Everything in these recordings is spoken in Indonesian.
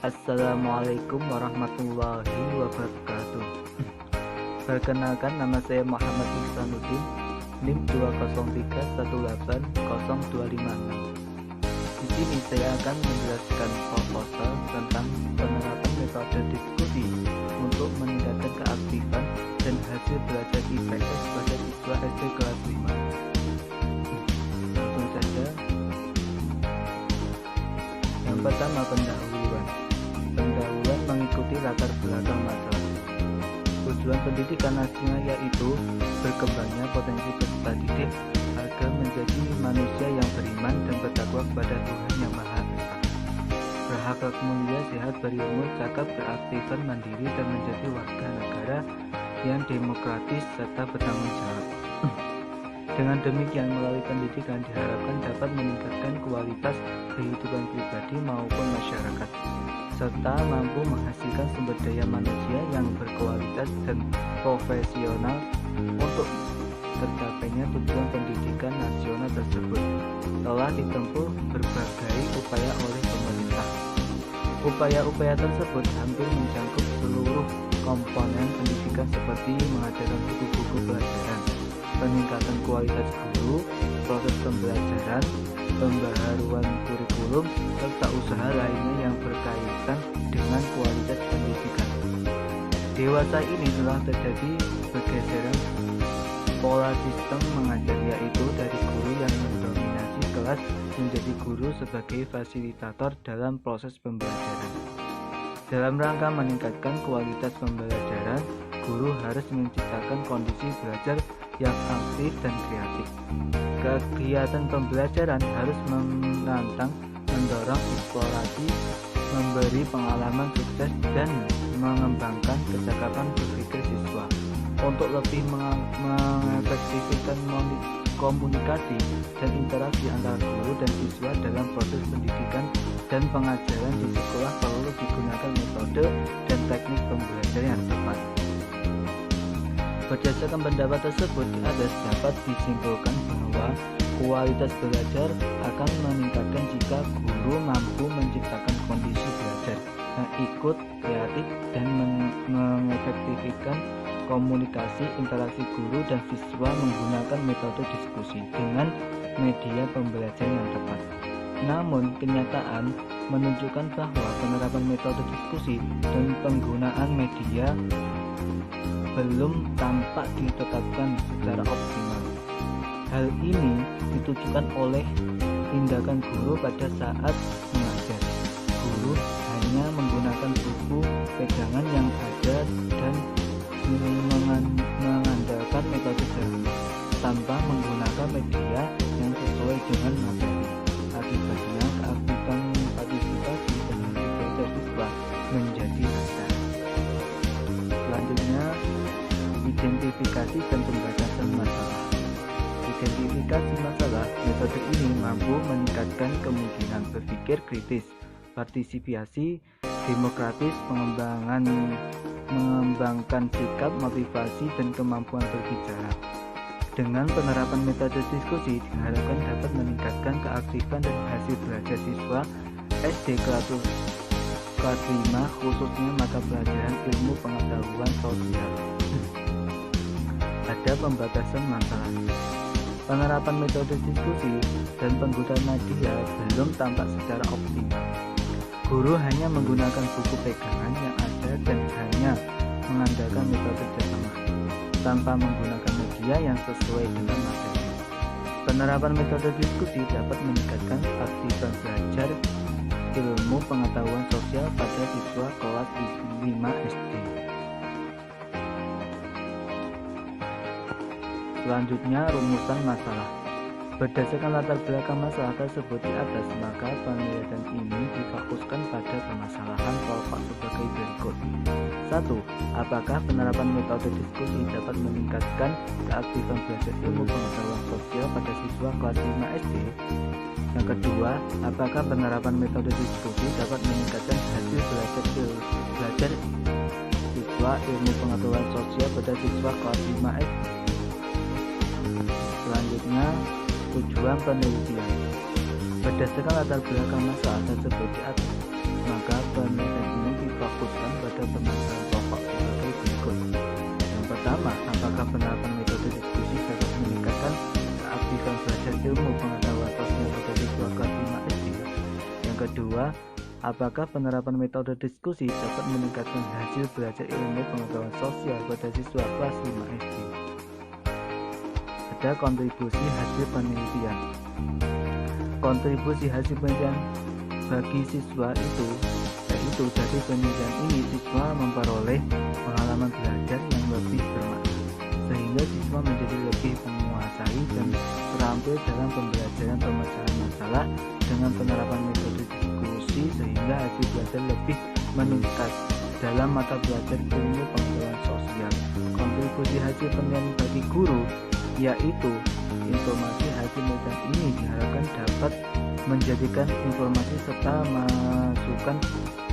Assalamualaikum warahmatullahi wabarakatuh. Perkenalkan, nama saya Muhammad Ihsanuddin, NIM 203180256. Di sini saya akan menjelaskan proposal tentang penerapan metode diskusi untuk meningkatkan keaktifan dan hasil belajar IPS pada siswa SD kelas 5. Langsung saja. Yang pertama, pendahuluan. Pendahuluan mengikuti latar belakang masalah. Tujuan pendidikan nasional yaitu berkembangnya potensi peserta didik agar menjadi manusia yang beriman dan bertakwa kepada Tuhan Yang Maha Esa, berakhlak mulia, sehat, berilmu, cakap, beraktifan, mandiri, dan menjadi warga negara yang demokratis serta bertanggung jawab. Dengan demikian, melalui pendidikan diharapkan dapat meningkatkan kualitas kehidupan pribadi maupun masyarakat, serta mampu menghasilkan sumber daya manusia yang berkualitas dan profesional untuk tercapainya tujuan pendidikan nasional tersebut. Telah ditempuh berbagai upaya oleh pemerintah. Upaya-upaya tersebut hampir mencakup seluruh komponen pendidikan seperti mengajarkan buku-buku pelajaran, peningkatan kualitas guru, proses pembelajaran, pembaharuan kurikulum, serta usaha lainnya yang berkaitan dengan kualitas pendidikan. Dewasa ini telah terjadi pergeseran pola sistem mengajar, yaitu dari guru yang mendominasi kelas menjadi guru sebagai fasilitator dalam proses pembelajaran. Dalam rangka meningkatkan kualitas pembelajaran, guru harus menciptakan kondisi belajar yang aktif dan kreatif. Kegiatan pembelajaran harus menantang, mendorong eksplorasi, memberi pengalaman sukses, dan mengembangkan kecakapan berpikir siswa. Untuk lebih mengefektifkan komunikasi dan interaksi antara guru dan siswa dalam proses pendidikan dan pengajaran di sekolah, perlu digunakan metode dan teknik pembelajaran yang tepat. Berdasarkan pendapat tersebut, di atas dapat disimpulkan bahwa kualitas belajar akan meningkatkan jika guru mampu menciptakan kondisi belajar yang ikut, kreatif, dan mengefektifkan komunikasi interaksi guru dan siswa menggunakan metode diskusi dengan media pembelajaran yang tepat. Namun, kenyataan menunjukkan bahwa penerapan metode diskusi dan penggunaan media belum tampak ditetapkan secara optimal. Hal ini ditujukan oleh tindakan guru pada saat mengajar. Guru hanya menggunakan buku pegangan yang ada dan mengandalkan metode baru tanpa menggunakan media yang sesuai dengan materi. Akibatnya, keaktifan partisipasi dan hasil belajar siswa menjadi rendah. Selanjutnya, identifikasi dan pembatasan masalah. Identifikasi masalah. Metode ini mampu meningkatkan kemungkinan berpikir kritis, partisipasi demokratis, mengembangkan sikap, motivasi, dan kemampuan berbicara. Dengan penerapan metode diskusi diharapkan dapat meningkatkan keaktifan dan hasil belajar siswa SD kelas 5, khususnya mata pelajaran ilmu pengetahuan sosial. Ada pembatasan masalah. Penerapan metode diskusi dan penggunaan media belum tampak secara optimal. Guru hanya menggunakan buku pegangan yang ada dan hanya mengandalkan metode jamaah tanpa menggunakan media yang sesuai dengan materi. Penerapan metode diskusi dapat meningkatkan aktivitas belajar ilmu pengetahuan sosial pada siswa kelas 5 SD. Selanjutnya, rumusan masalah. Berdasarkan latar belakang masalah tersebut di atas, maka penelitian ini difokuskan pada permasalahan pokok sebagai berikut. 1. Apakah penerapan metode diskusi dapat meningkatkan keaktifan belajar ilmu pengetahuan sosial pada siswa kelas 5 SD? Yang kedua, apakah penerapan metode diskusi dapat meningkatkan hasil belajar siswa ilmu pengetahuan sosial pada siswa kelas 5 SD? Selanjutnya, tujuan penelitian. Berdasarkan latar belakang masalah tersebut di atas, maka penelitian Yang kedua, apakah penerapan metode diskusi dapat meningkatkan hasil belajar ilmu pengetahuan sosial pada siswa kelas 5 SD? Ada kontribusi hasil penelitian. Kontribusi hasil penelitian bagi siswa yaitu dari penelitian ini siswa memperoleh pengalaman belajar yang lebih bermakna, sehingga siswa menjadi lebih menguasai dan terampil dalam pembelajaran pemecahan masalah dengan penerapan metode diskusi, sehingga hasil belajar lebih meningkat dalam mata belajar ilmu pengetahuan sosial. Kontribusi hasil penelitian bagi guru yaitu informasi hasil penelitian ini diharapkan dapat menjadikan informasi serta masukan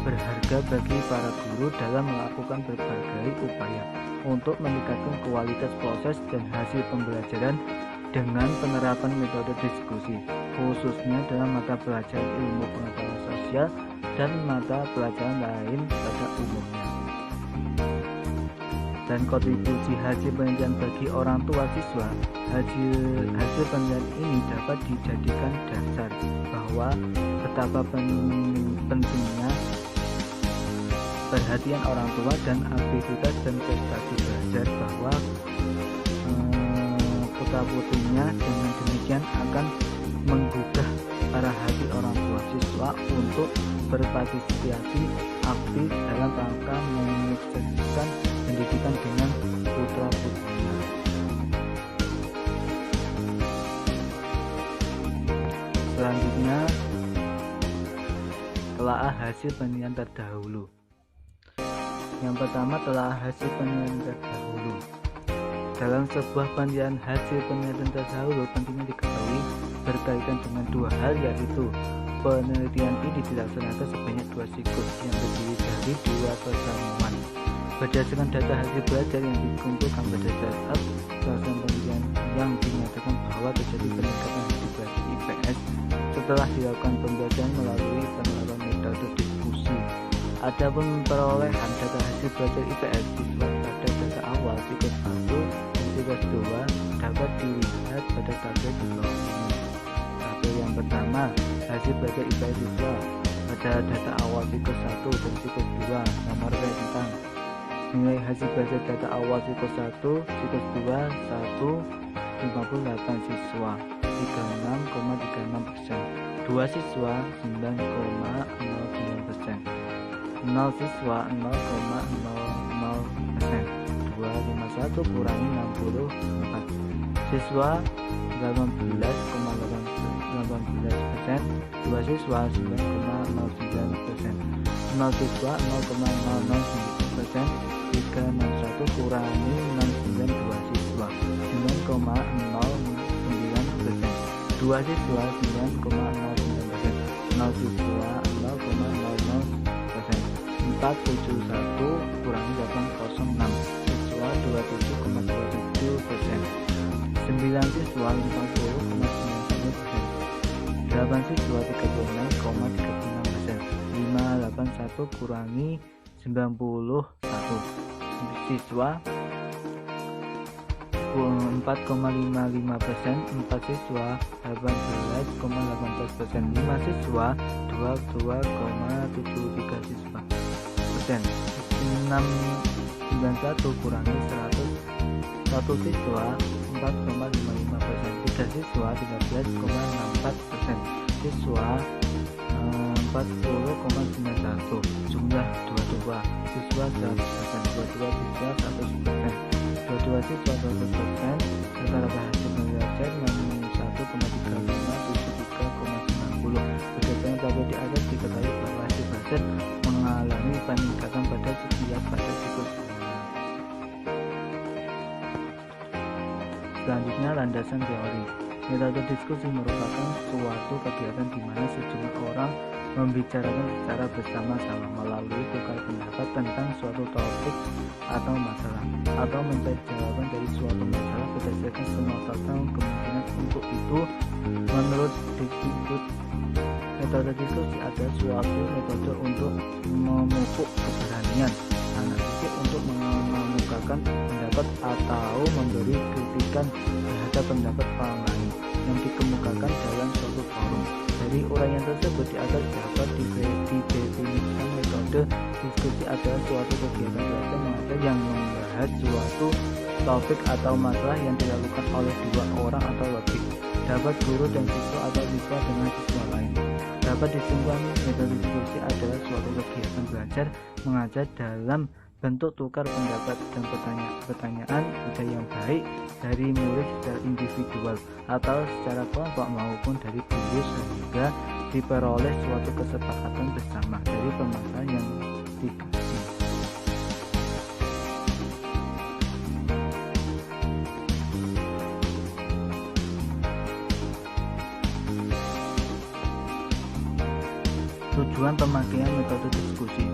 berharga bagi para guru dalam melakukan berbagai upaya untuk meningkatkan kualitas proses dan hasil pembelajaran dengan penerapan metode diskusi, khususnya dalam mata pelajaran ilmu pengetahuan sosial dan mata pelajaran lain pada umumnya. Dan kontribusi hasil penelitian bagi orang tua siswa, hasil penelitian ini dapat dijadikan dasar bahwa betapa pentingnya perhatian orang tua dan aktivitas dan prestasi belajar bahwa putra-putrinya dengan demikian akan menggugah para hati orang tua siswa untuk berpartisipasi aktif dalam rangka menyukseskan pendidikan dengan putra-putrinya. Selanjutnya, telaah hasil penelitian terdahulu. Yang pertama, telaah hasil penelitian terdahulu. Dalam sebuah penelitian, hasil penelitian terdahulu pentingnya diketahui berkaitan dengan dua hal, yaitu penelitian ini dilaksanakan sebanyak 2 siklus yang terdiri dari 2 pertemuan. Berdasarkan data hasil belajar yang dikumpulkan pada saat pelaksanaan penelitian yang dinyatakan bahwa terjadi peningkatan hasil belajar IPS setelah dilakukan pembelajaran melalui penerapan metode diskusi. Adapun perolehan data hasil belajar IPS siswa pada data awal siklus 1 dan siklus 2 dapat dilihat pada tabel di bawah ini. Tabel yang pertama, hasil belajar IPS siswa pada data awal siklus 1 dan siklus 2 nomor rentang. Nilai hasil belajar data awal siklus 1, siklus 2, 58 siswa 36,36%, 2 siswa 9,09%, 0 siswa 0,00%, 251 kurangi 64, siswa 18,18%, 2 siswa 9,09%, 0 siswa 0,009%, 361 kurangi 69, 2 siswa 9,09%, 2 siswa 9,09%, 0 siswa 0,00%, 471 kurangi 806, siswa 27,27%, 9 siswa 40,91%, 8 siswa 36,36%, 581 kurangi 91, siswa 4,55%, 4 siswa 18,18%, 5 siswa 22,73 siswa persen, 691 kurangi 100, 1 siswa 4,55%, 3 siswa 13,64%, siswa 40,91, jumlah 22 siswa 100%, 22 siswa 100%, 22 siswa 100%, rata-rata hasil belajar 61,35, 73,90. Berdasarkan tabel di atas diketahui bahwa hasil belajar mengalami peningkatan pada setiap siklus. Selanjutnya, landasan teori. Metode diskusi merupakan suatu kegiatan di mana sejumlah orang membicarakan secara bersama-sama melalui tukar pendapat tentang suatu topik atau masalah, atau mencari jawaban dari suatu masalah berdasarkan semua fakta kemungkinan. Untuk itu, menurut Dikbud, metode diskusi adalah suatu metode untuk memupuk keberanian anak didik untuk mengemukakan pendapat atau memberi kritikan terhadap pendapat orang lain yang dikemukakan dalam suatu forum. Dari uraian tersebut di atas dapat Metode diskusi adalah suatu kegiatan belajar mengajar yang membahas suatu topik atau masalah yang dilakukan oleh dua orang atau lebih. Dapat guru dan siswa atau siswa dengan siswa lain. Dapat disimpulkan metode diskusi adalah suatu kegiatan belajar mengajar dalam bentuk tukar pendapat dan pertanyaan ide yang baik dari murid secara individual atau secara kelompok maupun dari guru sehingga diperoleh suatu kesepakatan bersama dari permasalahan yang dikaji. Tujuan pemakaian metode diskusi.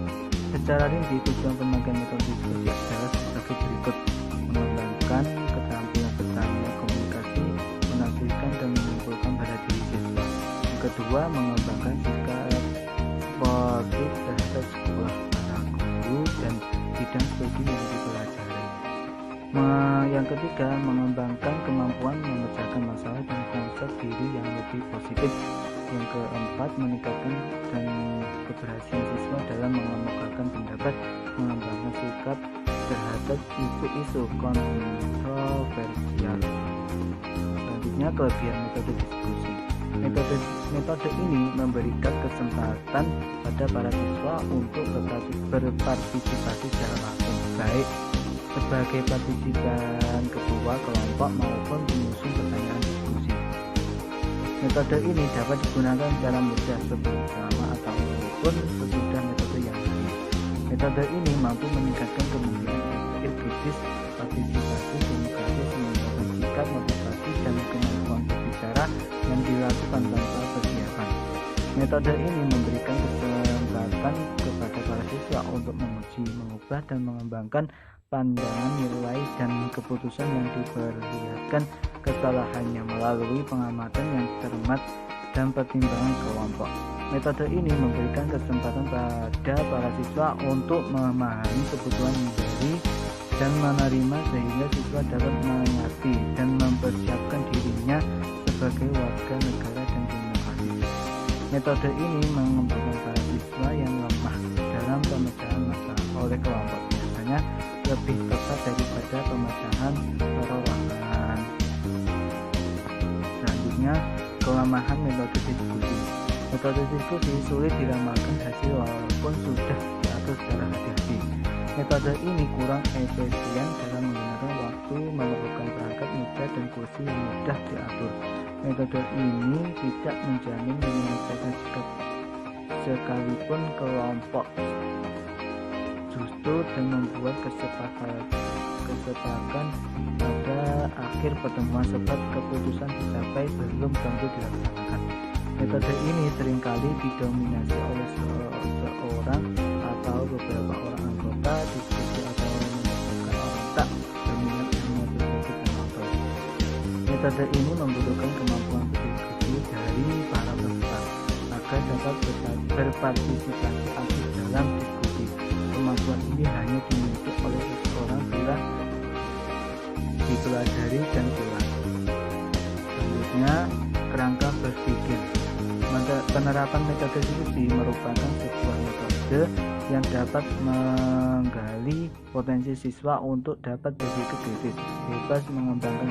Secara rinci, tujuan pemakaian metode diskusi adalah sebagai berikut: mengembangkan keterampilan bertanya, komunikasi, menafsirkan dan menyimpulkan pada diri siswa. Yang kedua, mengembangkan sikap sportif terhadap sekolah, para guru dan bidang studi yang dipelajari. Yang ketiga, mengembangkan kemampuan memecahkan masalah dan konsep diri yang lebih positif. Yang keempat, meningkatkan dan keberhasilan siswa dalam mengemukakan pendapat, mengembangkan sikap terhadap isu-isu kontroversial. Selanjutnya, kelebihan metode diskusi. Metode ini memberikan kesempatan pada para siswa untuk berpartisipasi secara langsung, baik sebagai partisipan ketua kelompok maupun penyusun pertanyaan diskusi. Metode ini dapat digunakan secara mudah sebelum, selama, ataupun sesudah metode yang lain. Metode ini mampu meningkatkan kemungkinan berpikir kritis, partisipasi demokratis, meningkatkan sikap, motivasi, dan kemampuan berbicara yang dilakukan tanpa persiapan. Metode ini memberikan kesempatan kepada para siswa untuk menguji, mengubah, dan mengembangkan pandangan, nilai, dan keputusan yang diperlihatkan kesalahannya melalui pengamatan yang cermat dan pertimbangan kelompok. Metode ini memberikan kesempatan pada para siswa untuk memahami kebutuhan dari dan menerima sehingga siswa dapat mengerti dan mempersiapkan dirinya sebagai warga negara dan demokratis. Metode ini mengumpulkan para siswa yang lemah dalam pemecahan masalah oleh kelompok, biasanya lebih tepat daripada pemecahan perorangan. Selanjutnya, kelemahan metode diskusi. Metode diskusi sulit diramalkan hasil walaupun sudah diatur secara hati-hati. Metode ini kurang efisien dalam menggunakan waktu, memerlukan perangkat mudah dan kursi yang mudah diatur. Metode ini tidak menjamin menyelesaikan sekalipun kelompok justru dan membuat kesepakatan pada akhir pertemuan sebab keputusan dicapai belum tentu dilaksanakan. Metode ini seringkali didominasi oleh seorang atau beberapa orang anggota diskusi atau menyebabkan orang tak berminat dengan berbagai penonton. Metode ini membutuhkan kemampuan berdiskusi dari para peserta agar dapat berpartisipasi aktif dalam diskusi. Kemampuan ini hanya dimiliki oleh seseorang bila dipelajari dan dilatih. Selanjutnya, kerangka berpikir. Penerapan metode diskusi merupakan sebuah metode yang dapat menggali potensi siswa untuk dapat berpikir kritis, bebas mengembangkan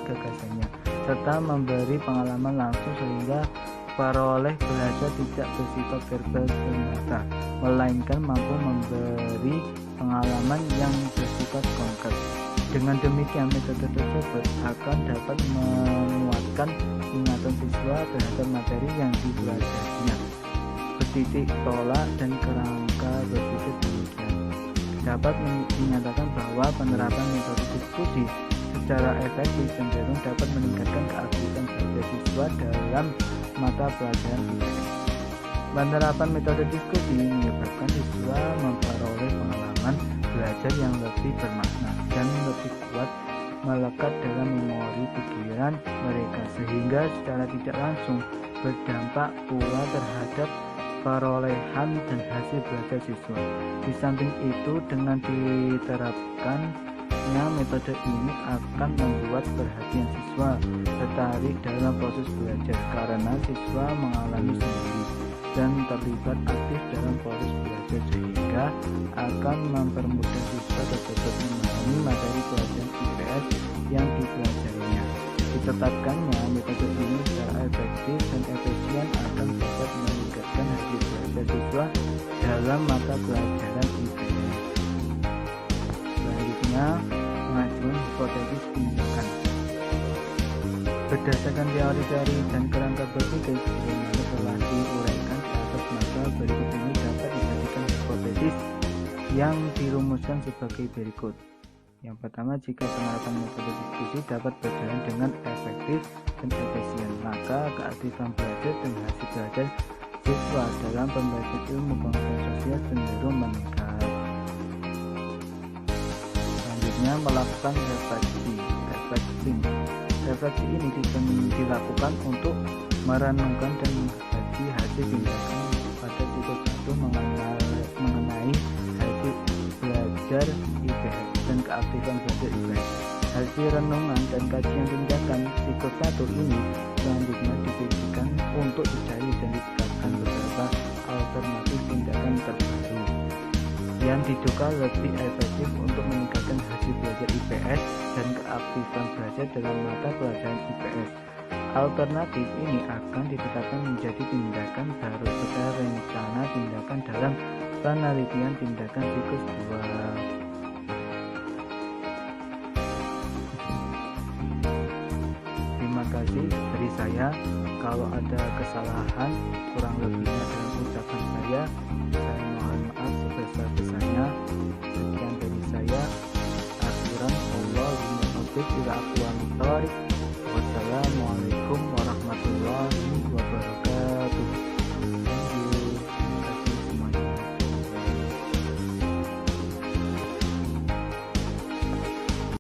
gagasannya, serta memberi pengalaman langsung sehingga peroleh belajar tidak bersifat verbal semata, melainkan mampu memberi pengalaman yang bersifat konkret. Dengan demikian, metode tersebut akan dapat menguatkan ingatan siswa terhadap materi yang dipelajarinya. Bertitik tolak dan kerangka berpikir demikian. Dapat dinyatakan bahwa penerapan metode diskusi secara efektif cenderung dapat meningkatkan keaktifan belajar siswa dalam mata pelajaran IPS. Penerapan metode diskusi menyebabkan siswa memperoleh pengalaman belajar yang lebih bermakna dan lebih kuat melekat dalam memori pikiran mereka, sehingga secara tidak langsung berdampak pula terhadap perolehan dan hasil belajar siswa. Di samping itu, dengan diterapkannya metode ini akan membuat perhatian siswa tertarik dalam proses belajar karena siswa mengalami sendiri dan terlibat aktif dalam proses belajar sehingga akan mempermudah siswa dapat memahami materi pelajaran IPS yang dipelajarinya. Ditetapkannya metode ini secara efektif dan efisien akan dapat meningkatkan hasil belajar siswa dalam mata pelajaran IPS. Selanjutnya, pengajuan hipotesis tindakan. Berdasarkan teori-teori dan kerangka berpikir sebagaimana telah diuraikan di atas, maka berikut ini dapat dijadikan hipotesis yang dirumuskan sebagai berikut. Yang pertama, jika penerapan metode diskusi dapat berjalan dengan efektif dan efisien, maka keaktifan belajar dan hasil belajar siswa dalam pembelajaran ilmu pengetahuan sosial cenderung meningkat. Selanjutnya, melakukan refleksi ini dilakukan untuk merenungkan dan mengkaji hasil tindakan pada titik satu mengenai hasil belajar IPS dan keaktifan belajar IPS. Hasil renungan dan kajian tindakan siklus 1 ini selanjutnya diberikan untuk dicari dan ditetapkan beberapa alternatif tindakan terbaru yang diduga lebih efektif untuk meningkatkan hasil belajar IPS dan keaktifan belajar dalam mata pelajaran IPS. Alternatif ini akan ditetapkan menjadi tindakan baru secara rencana tindakan dalam penelitian tindakan siklus 2. Terima kasih dari saya. Kalau ada kesalahan kurang lebihnya dalam ucapan saya mohon maaf sebesar-besarnya. Sekian dari saya. Akhiran, Allahumma barik ila